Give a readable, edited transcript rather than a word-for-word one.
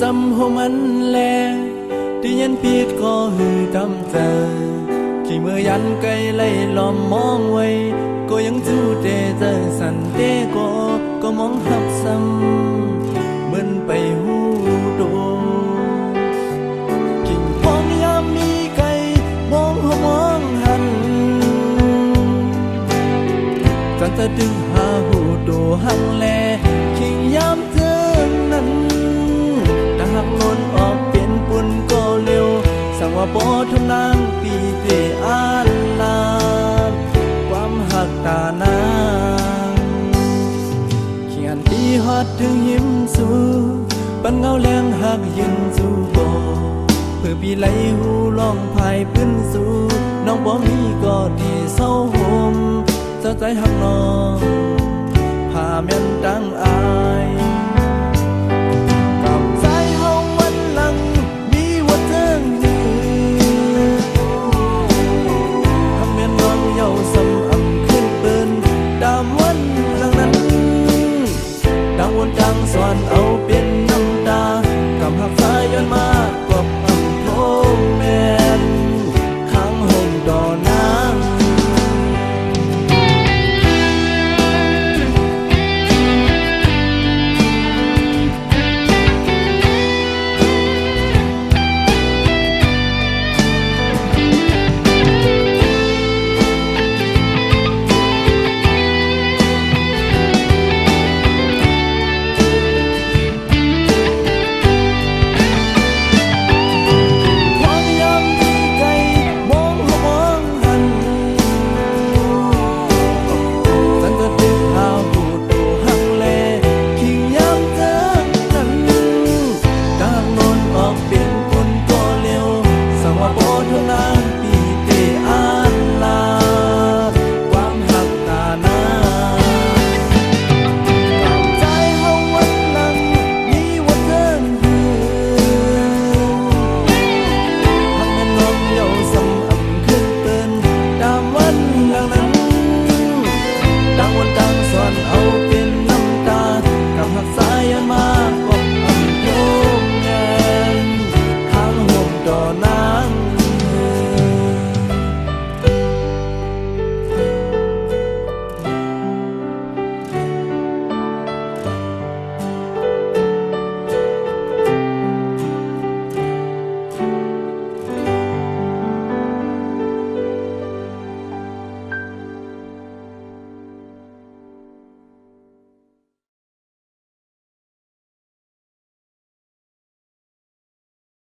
จำหัวมันแลที่ยันผิดก็หือทำใจที่เมื่อยันไกลไล่ล้อมมองไว้ก็ยังจู้เตใจสั่นเตก็มองหับซ้ำเหมือนไปหูโดกิ่งพองยามมีไก่มองหัวมองหันจันจะดึงหาหูโดหังแลกิ่งยามเจอนั้นถ้าหักหล่นออกเป็นปุ่นก็เร็วสั่งว่าบ่ทำนางปีเตอานลาความหักตานางเขียนตีฮอดถึงหิมสู่ปันเงาแรงหักยืนสู่บ่เพื่อปีไหลหูล่องพายพื้นสู่น้องบ่มีก็ดีเศร้าห่มเจ้าใจหักน้อง